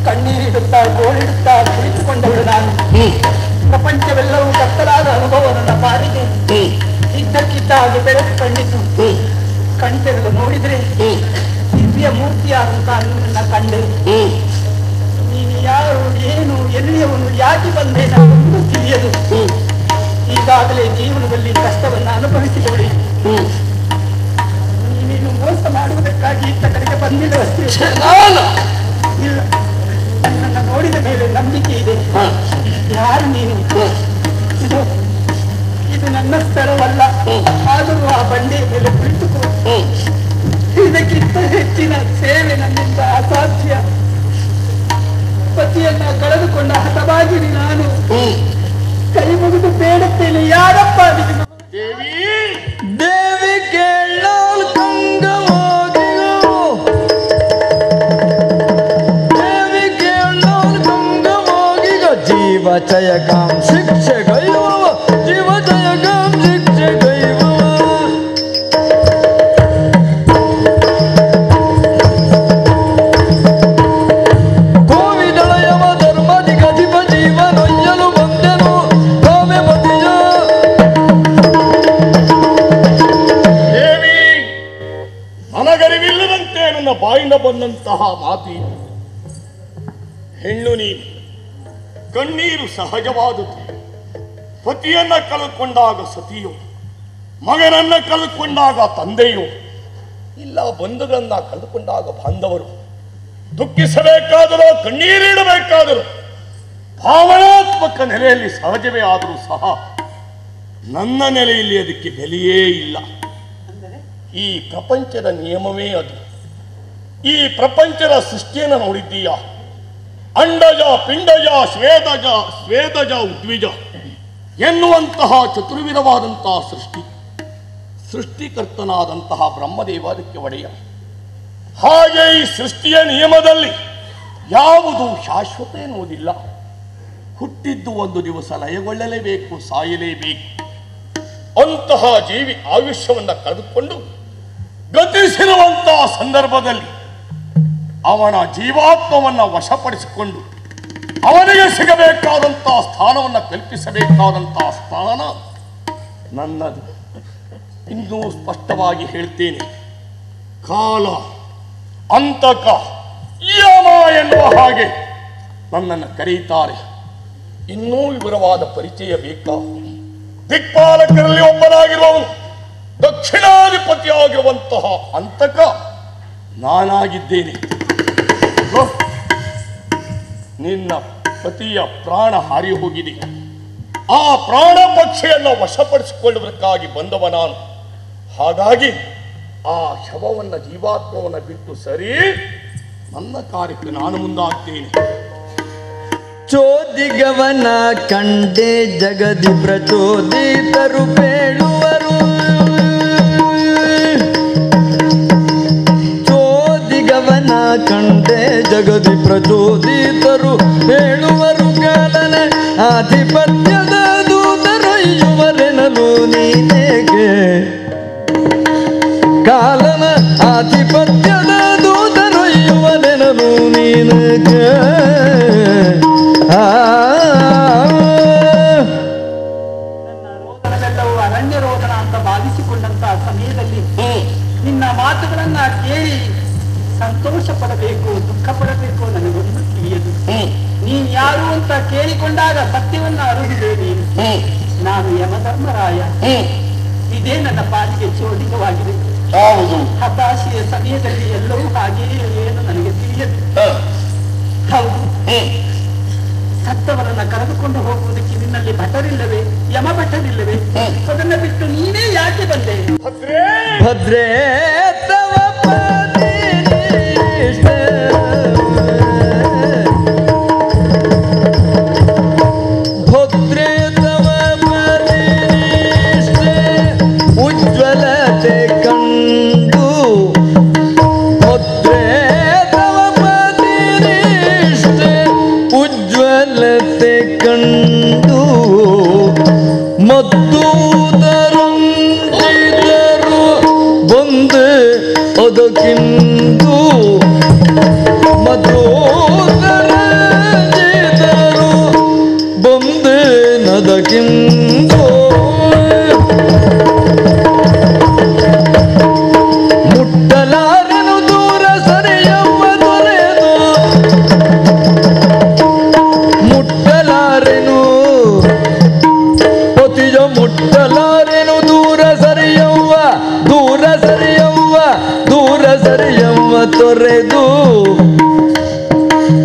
ಕಣ್ಣೀರಿಡುತ್ತಾ ಗೋಳಿಡುತ್ತಾ ಕುಳಿತುಕೊಂಡವಳು ನಾನು. ಪ್ರಪಂಚವೆಲ್ಲವೂ ಕತ್ತಲಾದ ಅನುಭವ ನನ್ನ ಪಾಲಿಗೆ ಇದ್ದಕ್ಕಿದ್ದ ಹಾಗೆ ಬೆಳಕು ಕಂಡಿತು. ಕಣ್ತೆರೆದು ನೋಡಿದ್ರೆ ದಿವ್ಯ ಮೂರ್ತಿಯಾದಂತ ನನ್ನ ಕಂಡೆ. ನೀನು ಯಾರು, ಏನು, ಎಲ್ಲಿಯವನು, ಯಾಕೆ ಬಂದೆ ನನಗೊಂದು ತಿಳಿಯದು. ಈಗಾಗಲೇ ಜೀವನದಲ್ಲಿ ಕಷ್ಟವನ್ನು ಅನುಭವಿಸಿದವಳಿ. ನೀನು ಮೋಸ ಮಾಡುವುದಕ್ಕಾಗಿ ಇತ್ತ ಕಡೆಗೆ ಬಂದಿದ್ದವಷ್ಟೇ ಇಲ್ಲ. ನನ್ನ ನೋಡಿದ ಮೇಲೆ ನಂಬಿಕೆ ಇದೆ. ಯಾರು ನೀನು? ಇದು ನನ್ನ ಸ್ಥಳವಲ್ಲ, ಆದರೂ ಆ ಬಂಡೆಯ ಮೇಲೆ ಕುಳಿತುಕೋ. ಇದಕ್ಕಿಂತ ಹೆಚ್ಚಿನ ಸೇವೆ ನನ್ನಿಂದ ಅಸಾಧ್ಯ. ಪತಿಯನ್ನ ಕಳೆದುಕೊಂಡ ಹತವಾಗಿರಿ ನಾನು. ಕೈ ಮುಗಿದು ಬೇಡುತ್ತೇನೆ, ಯಾರಪ್ಪ ನೀನು? ದೇವಿ ದೇವಿ ಕೇಳೋಲ್ ಕಂಗಮೋಗಿಯೋ, ದೇವಿ ಕೇಳೋಲ್ ಕಂಗಮೋಗಿಯೋ. ಜೀವ ಜಯಗಾಂ ಶಿಕ್ಷೆ ಗೈವವ, ಜೀವ ಜಯಗಾಂ ಶಿಕ್ಷೆ ಗೈವವ. ಕೋವಿದಳಯವ ಧರ್ಮದಿ ಗಜಿವ ಜೀವನೊಯ್ಯಲು ಬಂದೆನು ಕಾವ್ಯ ಮತಿಯ. ದೇವಿ, ನನಗರಿವಿಲ್ಲದಂತೆ ನನ್ನ ಬಾಯಿಂದ ಬಂದಂತಹ ಮಾತಿ. ಹೆಣ್ಣು ನೀನು, ಕಣ್ಣೀರು ಸಹಜವಾದುದು. ಪತಿಯನ್ನ ಕಳೆದುಕೊಂಡಾಗ ಸತಿಯು, ಮಗನನ್ನ ಕಳೆದುಕೊಂಡಾಗ ತಂದೆಯು, ಇಲ್ಲ ಬಂಧುಗಳನ್ನ ಕಳೆದುಕೊಂಡಾಗ ಬಾಂಧವರು. ದುಃಖಿಸಬೇಕಾದರೂ ಕಣ್ಣೀರಿಡಬೇಕಾದರೂ ಭಾವನಾತ್ಮಕ ನೆಲೆಯಲ್ಲಿ ಸಹಜವೇ ಆದರೂ ಸಹ ನನ್ನ ನೆಲೆಯಲ್ಲಿ ಅದಕ್ಕೆ ಬೆಲೆಯೇ ಇಲ್ಲ. ಈ ಪ್ರಪಂಚದ ನಿಯಮವೇ ಅದು. ಈ ಪ್ರಪಂಚದ ಸೃಷ್ಟಿಯನ್ನು ನೋಡಿದ್ದೀಯ. ಅಂಡಜ, ಪಿಂಡಜ, ಶ್ವೇತಜ, ಶ್ವೇತಜ, ಉದ್ವಿಜ ಎನ್ನುವಂತಹ ಚತುರ್ವಿಧವಾದಂತಹ ಸೃಷ್ಟಿಕರ್ತನಾದಂತಹ ಬ್ರಹ್ಮದೇವ ಅದಕ್ಕೆ ಒಡೆಯ. ಹಾಗೆ ಈ ಸೃಷ್ಟಿಯ ನಿಯಮದಲ್ಲಿ ಯಾವುದು ಶಾಶ್ವತ ಎನ್ನುವುದಿಲ್ಲ. ಹುಟ್ಟಿದ್ದು ಒಂದು ದಿವಸ ಲಯಗೊಳ್ಳಲೇಬೇಕು, ಸಾಯಲೇಬೇಕು. ಅಂತಹ ಜೀವಿ ಆಯುಷ್ಯವನ್ನು ಕಳೆದುಕೊಂಡು ಗತಿಸಿರುವಂತಹ ಸಂದರ್ಭದಲ್ಲಿ ಅವನ ಜೀವಾತ್ಮವನ್ನು ವಶಪಡಿಸಿಕೊಂಡು ಅವನಿಗೆ ಸಿಗಬೇಕಾದಂತಹ ಸ್ಥಾನವನ್ನು ಕಲ್ಪಿಸಬೇಕಾದಂತಹ ಸ್ಥಾನ ನನ್ನದು. ಇನ್ನೂ ಸ್ಪಷ್ಟವಾಗಿ ಹೇಳ್ತೇನೆ, ಕಾಲ, ಅಂತಕ, ಯಮ ಎನ್ನುವ ಹಾಗೆ ನನ್ನನ್ನು ಕರೆಯುತ್ತಾರೆ. ಇನ್ನೂ ವಿವರವಾದ ಪರಿಚಯ ಬೇಕಾ? ದಿಕ್ಪಾಲಕರಲ್ಲಿ ಒಬ್ಬನಾಗಿರುವವನು, ದಕ್ಷಿಣಾಧಿಪತಿಯಾಗಿರುವಂತಹ ಅಂತಕ ನಾನಾಗಿದ್ದೇನೆ. ನಿನ್ನ ಪತಿಯ ಪ್ರಾಣ ಹಾರಿ ಹೋಗಿದೆ. ಆ ಪ್ರಾಣ ಪಕ್ಷಿಯನ್ನು ವಶಪಡಿಸಿಕೊಳ್ಳುವುದಕ್ಕಾಗಿ ಬಂದವ ನಾನು. ಹಾಗಾಗಿ ಆ ಶವವನ್ನು, ಜೀವಾತ್ಮವನ್ನು ಬಿಟ್ಟು ಸರಿ ನನ್ನ ಕಾರ್ಯಕ್ಕೆ ನಾನು ಮುಂದಾಗ್ತೇನೆ. ಚೋದಿಗವನ ಕಂಡೆ ಜಗದಿ ಪ್ರಚೋದಿತರು ಬೇಳುವರು. ಚೋದಿಗವನ ಕಂಡೆ ಜಗದಿ ಪ್ರಚೋದಿತರು ಬೇಳುವರು. ಕಾಲನ ಆಧಿಪತ್ಯದ ದೂತರೊಯ್ಯುವರೆನಲು ನೀನೇಗೆ. ಕಾಲನ ಆಧಿಪತ್ಯದ ದೂತರೊಯ್ಯುವರೆನಲು ನೀನೇಗೆ. ನನ್ನ ರೋದನವೆಲ್ಲವೂ ಅರಣ್ಯ ರೋದನ ಅಂತ ಭಾವಿಸಿಕೊಂಡಂತಹ ಸಮಯದಲ್ಲಿ ನಿನ್ನ ಮಾತುಗಳನ್ನ ಕೇಳಿ ಸಂತೋಷ ಪಡಬೇಕು, ದುಃಖ ಪಡಬೇಕು ನನಗೊಂದು ತಿಳಿಯದು. ನೀನ್ ಯಾರು ಅಂತ ಕೇಳಿಕೊಂಡಾಗ ಸತ್ಯವನ್ನ ಅರಿವಿದೆ ನೀನು. ನಾನು ಯಮಧರ್ಮರಾಯ. ಇದೇ ನನ್ನ ಪಾಲಿಗೆ ಚೋದಿತವಾಗಿದೆ. ಹತಾಶೆಯ ಸಮಯದಲ್ಲಿ ಎಲ್ಲವೂ ಹಾಗೆಯೇ ಏನು ನನಗೆ ತಿಳಿಯದು. ಹೌದು, ಸತ್ತವರನ್ನ ಕರೆದುಕೊಂಡು ಹೋಗುವುದಕ್ಕೆ ನಿನ್ನಲ್ಲಿ ಭಟರಿಲ್ಲವೇ, ಯಮ ಭಟರಿಲ್ಲವೇ? ಅದನ್ನ ಬಿಟ್ಟು ನೀನೇ ಯಾಕೆ ಬಂದೆ? ಭದ್ರೇ ತವ ಪತಿ ನಿಷ್ಠೆ. ಭದ್ರೇ ತವ ಪತಿ ನಿಷ್ಠೆ ಉಜ್ವಲತೆ ಕಂಡು. ಭದ್ರೇ ತವ ಪತಿ ನಿಷ್ಠೆ ಉಜ್ವಲತೆ ಕಂಡು. ಮದ್ದೂದರಂಜಿದರು ಬಂದೆ ಅದಕ್ಕಿಂದು. ದೂರ ಸರಿಯವ್ವ ತೊರೆದು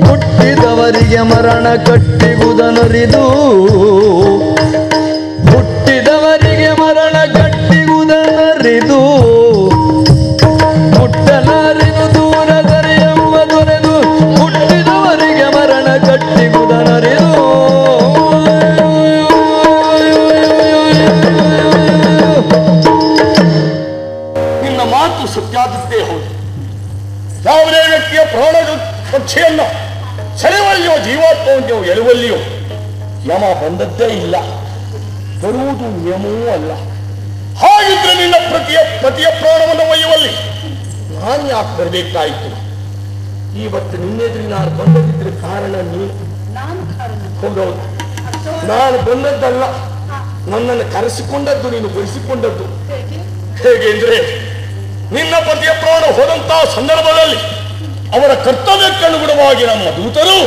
ಹುಟ್ಟಿದವರಿಗೆ ಮರಣ ಕಟ್ಟಿಗುದನರಿದು ಹುಟ್ಟಿದವರಿಗೆ ಮರಣ ಕಟ್ಟಿಗುದನರಿದು ಮುಟ್ಟಲಾರಿದು ದೂರ ಸರಿಯವ್ವ ತೊರೆದು ಹುಟ್ಟಿದವರಿಗೆ ಮರಣ ಕಟ್ಟಿಗುದನರಿದು ನಿನ್ನ ಮಾತು ಸತ್ಯಾದದ್ದೇ ಹೌದು. ಯಾವುದೇ ವ್ಯಕ್ತಿಯ ಪ್ರಾಣದ ಪಕ್ಷೆಯನ್ನ ಸೆಳೆವಲ್ಲಿಯೋ ಜೀವಾತ್ಮವನ್ನು ಎಳುವಲ್ಲಿಯೋ ಯಮ ಬಂದದ್ದೇ ಇಲ್ಲ, ಬರುವುದು ನಿಯಮವೂ ಅಲ್ಲ. ಹಾಗಿದ್ರೆ ನಿನ್ನ ಪತಿಯ ಪ್ರಾಣವನ್ನು ಒಯ್ಯುವಲ್ಲಿ ನಾನು ಯಾಕೆ ಬರಬೇಕಾಯಿತು? ಇವತ್ತು ನಿನ್ನೆದುರು ನಾನು ಬಂದದಿದ್ರೆ ಕಾರಣ ನೀನು. ಹೌದೌದು, ನಾನು ಬಂದದ್ದಲ್ಲ, ನನ್ನನ್ನು ಕರೆಸಿಕೊಂಡದ್ದು ನೀನು ಬರೆಸಿಕೊಂಡದ್ದು. ಹೇಗೆ ಅಂದ್ರೆ, ನಿನ್ನ ಪತಿಯ ಪ್ರಾಣ ಹೋದಂತಹ ಸಂದರ್ಭದಲ್ಲಿ ಅವರ ಕರ್ತವ್ಯಕ್ಕನುಗುಣವಾಗಿ ನಮ್ಮ ದೂತರು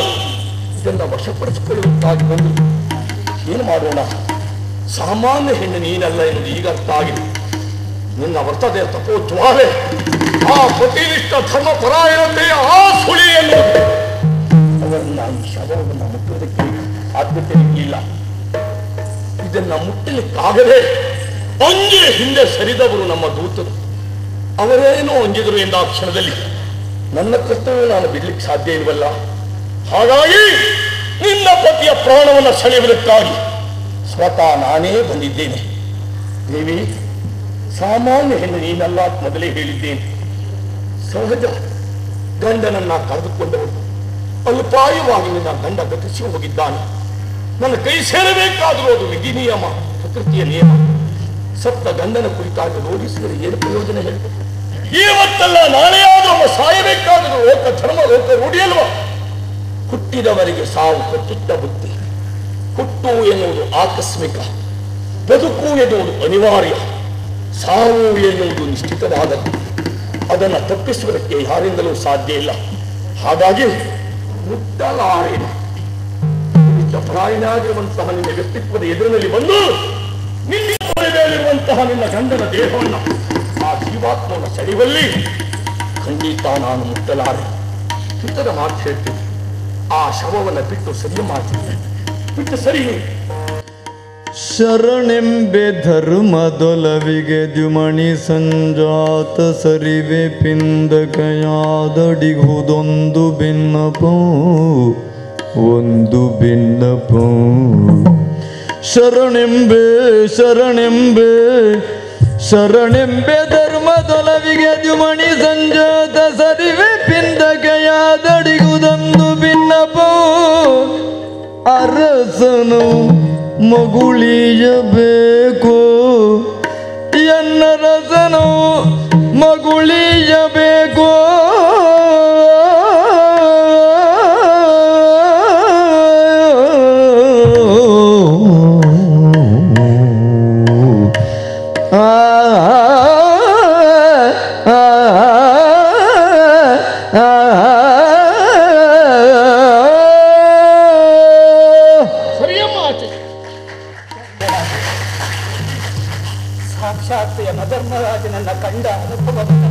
ಇದನ್ನು ವಶಪಡಿಸಿಕೊಳ್ಳುವುದಾಗಿ ಬಂದು ಏನು ಮಾಡೋಣ? ಸಾಮಾನ್ಯ ಹೆಣ್ಣು ನೀನಲ್ಲ ಎನ್ನುವುದು ಈಗ ಅರ್ಥ ಆಗಿದೆ. ನಿನ್ನ ವರ್ತದೆ ತಪೋದ್ವಾರೆ ಆ ಪ್ರತಿನಿಷ್ಠ ಧರ್ಮ ಪರಾಯಣತೆಯ ಆ ಸುಳಿ ಎನ್ನುವುದು ಅವರನ್ನ ಈ ಶವವನ್ನು ಮುಟ್ಟುವುದಕ್ಕೆ ಆದ್ಯತೆ ಇಲ್ಲ. ಇದನ್ನ ಮುಟ್ಟಲಿಕ್ಕಾಗದೆ ಅಂಜಿ ಹಿಂದೆ ಸರಿದವರು ನಮ್ಮ ದೂತರು. ಅವರೇನೋ ಅಂಜಿದರು ಎಂದ ಆ ಕ್ಷಣದಲ್ಲಿ ನನ್ನ ಕರ್ತವ್ಯ ನಾನು ಬಿಡ್ಲಿಕ್ಕೆ ಸಾಧ್ಯ ಇಲ್ವಲ್ಲ. ಹಾಗಾಗಿ ನಿನ್ನ ಪತಿಯ ಪ್ರಾಣವನ್ನು ಸೆಳೆಯುವುದಕ್ಕಾಗಿ ಸ್ವತಃ ನಾನೇ ಬಂದಿದ್ದೇನೆ. ದೇವಿ, ಸಾಮಾನ್ಯ ಹೆಣ್ಣು ನೀನಲ್ಲ ಮೊದಲೇ ಹೇಳಿದ್ದೇನೆ. ಸಹಜ ಗಂಡನನ್ನ ಕರೆದುಕೊಂಡವರು ಅಲ್ಪಾಯವಾಗಿ ನಿನ್ನ ಗಂಡ ಗತಿಸಿ ಹೋಗಿದ್ದಾನೆ. ನನ್ನ ಕೈ ಸೇರಬೇಕಾದರೂ ಅದು ವಿಧಿ ನಿಯಮ, ಪ್ರಕೃತಿಯ ನಿಯಮ. ಸತ್ತ ಗಂಡನ ಕುರಿತಾಗಿ ರೋಧಿಸಿದರೆ ಏನು ಪ್ರಯೋಜನ ಹೇಳ್ತದೆ? ಇವತ್ತಲ್ಲ ನಾಳೆಯಾದರೂ ಅವ ಸಾಯಬೇಕಾದರೂ ಲೋಕ ಧರ್ಮ ಲೋಕ ರೂಢಿಯಲ್ವ? ಹುಟ್ಟಿದವರಿಗೆ ಸಾವು ಕಟ್ಟಿಟ್ಟ ಬುದ್ಧಿ. ಹುಟ್ಟು ಎನ್ನುವುದು ಆಕಸ್ಮಿಕ, ಬದುಕು ಎನ್ನುವುದು ಅನಿವಾರ್ಯ, ಸಾವು ಎನ್ನುವುದು ನಿಶ್ಚಿತವಾದದ್ದು. ಅದನ್ನು ತಪ್ಪಿಸುವುದಕ್ಕೆ ಯಾರಿಂದಲೂ ಸಾಧ್ಯ ಇಲ್ಲ. ಹಾಗಾಗಿ ಮುಟ್ಟಲಾರೇನು ಪ್ರಾಯನಾಗಿರುವಂತಹ ನಿನ್ನ ವ್ಯಕ್ತಿತ್ವದ ಎದುರಿನಲ್ಲಿ ಬಂದು ನಿನ್ನ ಮೇಲಿರುವಂತಹ ನಿನ್ನ ಗಂಡನ ದೇಹವನ್ನು ಆ ಜೀವಾತ್ಮವನ್ನು ಸೆಳೆಯುವಲ್ಲಿ ಖಂಡಿತ ನಾನು ಮುಟ್ಟಲಾರೆ. ಹಿತದ ಮಾತು ಹೇಳ್ತೀನಿ, ಆ ಶವವನ್ನು ಬಿಟ್ಟು ಸರಿ ಮಾಡ್ತೀನಿ, ಬಿಟ್ಟು ಸರಿ. ಶರಣೆಂಬೆ ಧರ್ಮದೊಲವಿಗೆ ದ್ಯುಮಣಿ ಸಂಜಾತ ಸರಿವೆ ಪಿಂದಕಯಾದಡಿಗುದೊಂದು ಭಿನ್ನಪೋ ಒಂದು ಭಿನ್ನಪೋ. ಶರಣೆಂಬೆ ಧರ್ಮದೊಲವಿಗೆ ದ್ಯುಮಣಿ ಸಂಜಾತ ಸರಿವೆ ಪಿಂದಕಯಾದಡಿಗುದೊಂದು ಭಿನ್ನಪೋ. ಅರಸನು ಮಗುಳಿಯಬೇಕು ಎನ್ನರಸನು ಮಗುಳಿಯಬೇಕು. ಸಾಕ್ಷಾತ್ ಯಮಧರ್ಮರಾಜನನ್ನ ಕಂಡ ಅನುಭವವನ್ನ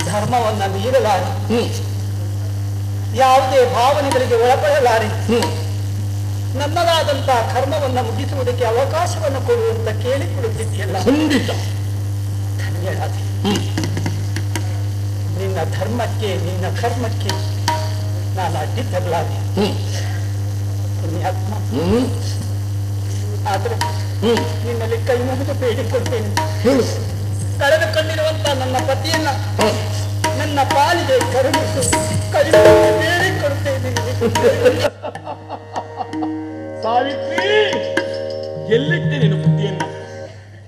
ಧರ್ಮವನ್ನ ಮೀರಲಾರೆ, ಯಾವುದೇ ಭಾವನೆಗಳಿಗೆ ಒಳಪಡಲಾರೆ, ನನ್ನದಾದಂತಹ ಕರ್ಮವನ್ನ ಮುಗಿಸುವುದಕ್ಕೆ ಅವಕಾಶವನ್ನು ಕೊಡುವಂತ ಕೇಳಿಕೊಳ್ಳುತ್ತಿದೆಯಲ್ಲ. ಖಂಡಿತ ಧನ್ಯರಾದ. ನಿನ್ನ ಧರ್ಮಕ್ಕೆ ನಿನ್ನ ಕರ್ಮಕ್ಕೆ ನಾನು ಅಡ್ಡಿ ತರಲಾರೆ ಪುಣ್ಯಾತ್ಮ. ಆದ್ರೆ ನಿನ್ನಲ್ಲಿ ಕೈ ಮುಗಿದು ಬೇಡಿಕೊಳ್ತೇನೆ, ಕಳೆದುಕೊಂಡಿರುವಂತ ನನ್ನ ಪತಿಯನ್ನ ನನ್ನ ಪಾಲಿಗೆ ಕರುಣಿಸು, ಕೈ ಬೇಡಿಕೊಳ್ತೇನೆ. ಸಾವಿತ್ರಿ, ಎಲ್ಲಿದ್ದೆ ನಿನ್ನ ಬುದ್ಧಿಯನ್ನು?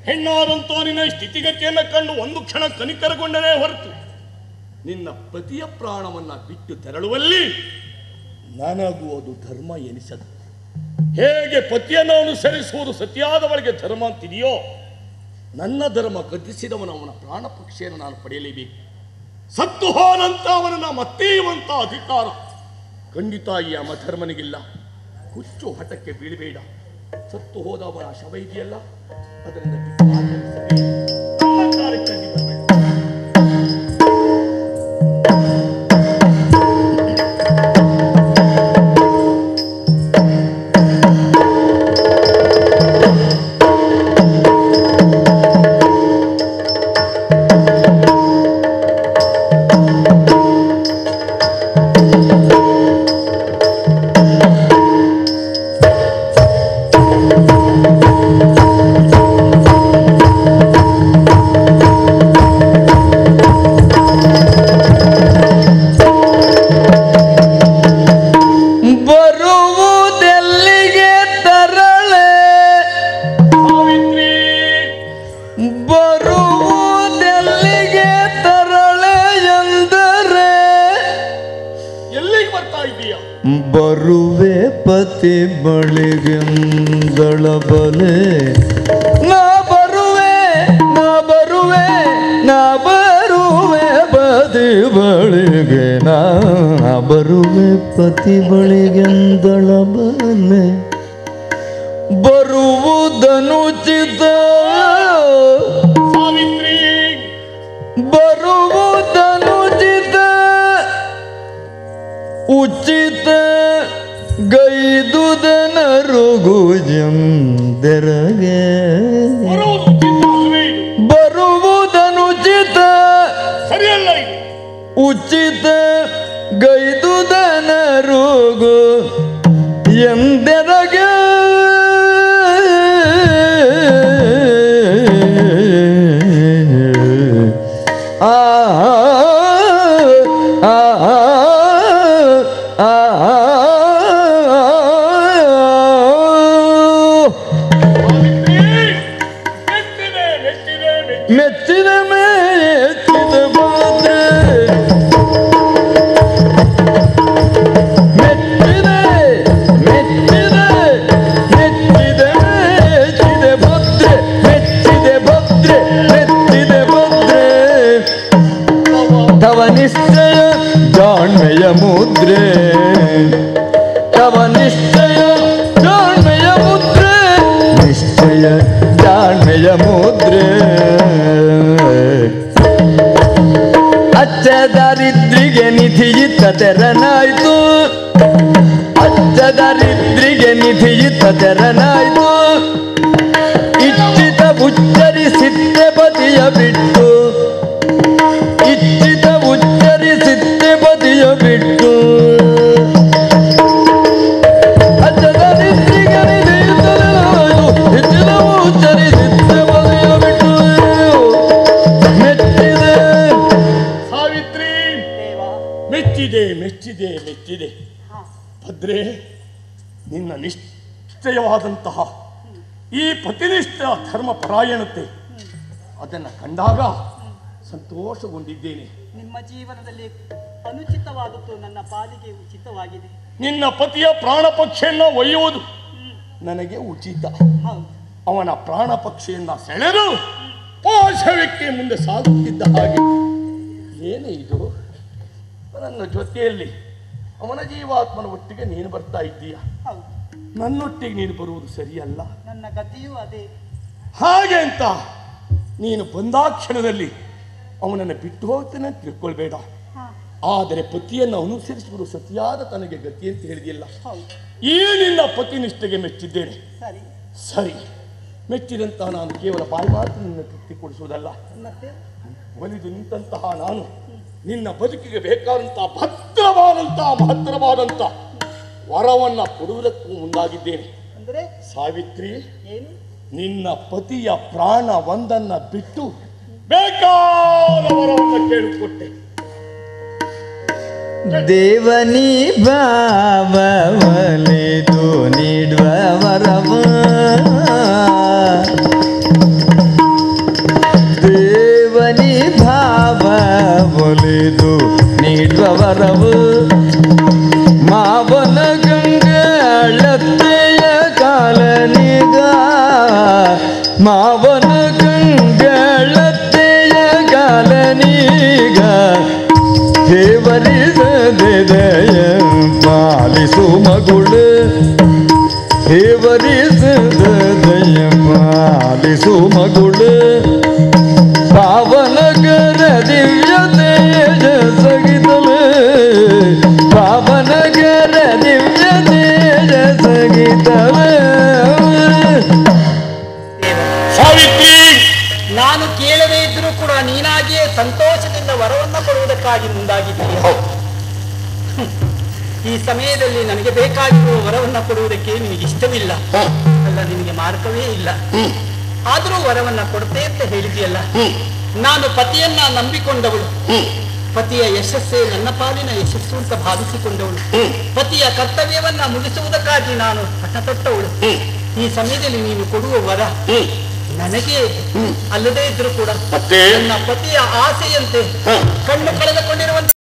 ಹೆಣ್ಣಾದಂತ ನಿನ್ನ ಸ್ಥಿತಿಗತಿಯನ್ನ ಕಂಡು ಒಂದು ಕ್ಷಣ ಕನಿಕರಗೊಂಡನೇ ಹೊರತು ನಿನ್ನ ಪತಿಯ ಪ್ರಾಣವನ್ನ ಬಿಟ್ಟು ತೆರಳುವಲ್ಲಿ ನನಗೂ ಅದು ಧರ್ಮ ಎನಿಸದು. ಹೇಗೆ ಪತಿಯನ್ನು ಅನುಸರಿಸುವುದು ಸತ್ಯಾದವಳಿಗೆ ಧರ್ಮ ಅಂತಿದೆಯೋ, ನನ್ನ ಧರ್ಮ ಗದ್ದಿಸಿದವನ ಅವನ ಪ್ರಾಣ ಪಕ್ಷಿಯನ್ನು ನಾನು ಪಡೆಯಲೇಬೇಕು. ಸತ್ತು ಹೋದಂತ ಅವನನ್ನ ಮತ್ತೆ ಇರುವಂತ ಅಧಿಕಾರ ಖಂಡಿತ ಈ ಯಮಧರ್ಮನಿಗಿಲ್ಲ. ಹುಚ್ಚು ಹಠಕ್ಕೆ ಬೀಳಬೇಡ. ಸತ್ತು ಹೋದವನ ಶವ ಇದೆಯಲ್ಲ, ಅದರಿಂದ ಬರುವೆ ಪತಿ ಬಳಿಗೆಂದಳ ಬಲೆ ನಾ ಬರುವೆ ಪತಿ ಬಳಿಗೆ ನಾ ಬರುವೆ ಪತಿ ಬಳಿಗೆಂದಳ ಬಲೆ ಬರುವುದನುಚಿತ ಬರುವುದನುಚಿತ ಉಚಿತ ಗೈದುದನರುಗುಜಂದೆರಗೆ ಬರುವುದನುಚಿತ ಉಚಿತ ಗೈದುದನರುಗು ಎಂದೆರಗೆ ಮೆಚ್ಚಿದ ಮೆಚ್ಚಿದ ಬಾದ್ರೆ ಮೆಚ್ಚಿದ ಮೆಚ್ಚಿದ ಮೆಚ್ಚಿದ ಮೆಚ್ಚಿದ ಭದ್ರೆ ಮೆಚ್ಚಿದೆ ಭದ್ರೆ ಮೆಚ್ಚಿದೆ ಭದ್ರೆ ತವ ನಿಶ್ಚಯ ಜಾಣ್ಮೆಯ ಮುದ್ರೆ ತವ ನಿಶ್ಚಯ ಜಾಣ್ಮೆಯ ಮುದ್ರೆ ನಿಶ್ಚಯ ಜಾಣ್ಮೆಯ ಮುದ್ರೆ ಅಚ್ಚ ದಾರಿದ್ರಿಗೆ ನಿಧಿಯಿತ್ತ ತೆರನಾಯ್ತು ಅಚ್ಚ ದಾರಿದ್ರಿಗೆ ನಿಧಿಯಿತ್ತ ತೆರನಾಯ್ತು ಇಚ್ಛಿತ ಉಚ್ಚರಿಸಿದ್ದೆ ಪತಿಯ ಬಿಟ್ಟು ಇಚ್ಛಿತ ಉಚ್ಚರಿಸಿದ್ದೆ ಪತಿಯ ಬಿಟ್ಟು ಅಚ್ಚ ದಾರಿದ್ರಿಗೆ ನಿಧಿಯಿತ್ತ ತೆರನಾಯ್ತು ಇಚ್ಛಿತ ಉಚ್ಚರಿಸಿದ್ದೆ ಪತಿಯ ಬಿಟ್ಟು ಮೆಚ್ಚಿದೆ ಸಾವಿತ್ರಿ ಮೆಚ್ಚಿದೆ ಮೆಚ್ಚಿದೆ ಮೆಚ್ಚಿದೆ ಭದ್ರೆ ನಿನ್ನ ನಿಶ್ಚಯವಾದಂತಹ ಈ ಪತಿನಿಷ್ಠ ಧರ್ಮ ಪರಾಯಣತೆ ಅದನ್ನು ಕಂಡಾಗ ಸಂತೋಷಗೊಂಡಿದ್ದೇನೆ. ನಿಮ್ಮ ಜೀವನದಲ್ಲಿ ಅನುಚಿತವಾದದ್ದು ನನ್ನ ಪಾಲಿಗೆ ಉಚಿತವಾಗಿದೆ. ನಿನ್ನ ಪತಿಯ ಪ್ರಾಣ ಪಕ್ಷಿಯನ್ನು ಒಯ್ಯುವುದು ನನಗೆ ಉಚಿತ. ಅವನ ಪ್ರಾಣ ಪಕ್ಷಿಯನ್ನ ಸೆಳೆದು ಪಾಶವಿಕ್ಕೆ ಮುಂದೆ ಸಾಗುತ್ತಿದ್ದ ಹಾಗೆ ಏನೇ ಇದು ನನ್ನ ಜೊತೆಯಲ್ಲಿ ಅವನ ಜೀವಾತ್ಮನ ಒಟ್ಟಿಗೆ ನೀನು ಬರ್ತಾ ಇದ್ದೀಯ. ನನ್ನೊಟ್ಟಿಗೆ ನೀನು ಬರುವುದು ಸರಿಯಲ್ಲ. ನನ್ನ ಗತಿಯೂ ಅದೇ. ಹಾಗೆ ಅಂತ ನೀನು ಬಂದಾಕ್ಷಣದಲ್ಲಿ ಅವನನ್ನು ಬಿಟ್ಟು ಹೋಗ್ತೇನೆ ಅಂತ ತಿಳ್ಕೊಳ್ಬೇಡ. ಆದರೆ ಪತಿಯನ್ನು ಅನುಸರಿಸುವುದು ಸತಿಯಾದ ತನಗೆ ಗತಿ ಅಂತ ಹೇಳಿದಿಲ್ಲ. ಈ ನಿನ್ನ ಪತಿ ನಿಷ್ಠೆಗೆ ಮೆಚ್ಚಿದ್ದೇನೆ. ಸರಿ, ಮೆಚ್ಚಿದಂತ ನಾನು ಕೇವಲ ಬಾಯಿ ಮಾತು ನಿನ್ನ ತೃಪ್ತಿ ಕೊಡಿಸುವುದಲ್ಲ, ಒಲಿದು ನಿಂತಹ ನಾನು ನಿನ್ನ ಬದುಕಿಗೆ ಬೇಕಾದಂತಹ ಭದ್ರವಾದಂತ ವರವನ್ನ ಕೊಡುವುದಕ್ಕೂ ಮುಂದಾಗಿದ್ದೇನೆ. ಸಾವಿತ್ರಿ, ನಿನ್ನ ಪತಿಯ ಪ್ರಾಣ ಒಂದನ್ನ ಬಿಟ್ಟು ಬೇಕಾದ ವರವನ್ನ ಕೇಳಿಕೊಟ್ಟೆ. ದೇವನಿ ಭಾವಲಿದು ನೀಡುವ ವರವ ದೇವನಿ ಭಾವಲಿದು ನೀಡುವ ವರವು ಮಾವನ ಗಂಗಳತ್ತೆಯ ಕಾಲನಿಗ ಮಾವನ ಗಂಗಳತ್ತೆಯ ಕಾಲನಿಗ ದೇವರಿಸದೆದಯ ಪಾಲಿಸು ಮಗುಳು ದೇವರಿಸದೆದಯ ಪಾಲಿಸು ಮಗುಳು ಪಾವನಗರ ದಿವ್ಯ ತೇಜಸಗಿದಲು ಪಾವನಗರ ದಿವ್ಯ ತೇಜಸಗಿದಲು. ಸಾವಿತ್ರಿ, ನಾನು ಕೇಳದೇ ಇದ್ರೂ ಕೂಡ ನೀನಾಗಿಯೇ ಸಂತೋಷದಿಂದ ವರವನ್ನು ಕೊಡುವುದಕ್ಕಾಗಿ ಮುಂದಾಗಿದ್ದೀಯ. ಈ ಸಮಯದಲ್ಲಿ ನನಗೆ ಬೇಕಾಗಿರುವ ವರವನ್ನು ಕೊಡುವುದಕ್ಕೆ ನಿನಗೆ ಇಷ್ಟವಿಲ್ಲ ಅಲ್ಲ, ನಿನಗೆ ಮಾರ್ಗವೇ ಇಲ್ಲ. ಆದರೂ ವರವನ್ನ ಕೊಡ್ತೇ ಅಂತ ಹೇಳಿದೆಯಲ್ಲ. ನಾನು ಪತಿಯನ್ನ ನಂಬಿಕೊಂಡವಳು, ಪತಿಯ ಯಶಸ್ಸೇ ನನ್ನ ಪಾಲಿನ ಯಶಸ್ಸು ಅಂತ ಭಾವಿಸಿಕೊಂಡವಳು, ಪತಿಯ ಕರ್ತವ್ಯವನ್ನ ಮುಗಿಸುವುದಕ್ಕಾಗಿ ನಾನು ಪಟ್ಟತೊಟ್ಟವಳು. ಈ ಸಮಯದಲ್ಲಿ ನೀನು ಕೊಡುವ ವರ ನನಗೆ ಅಲ್ಲದೇ ಇದ್ರು ಕೂಡ ನನ್ನ ಪತಿಯ ಆಸೆಯಂತೆ ಕಣ್ಣು ಕಳೆದುಕೊಂಡಿರುವ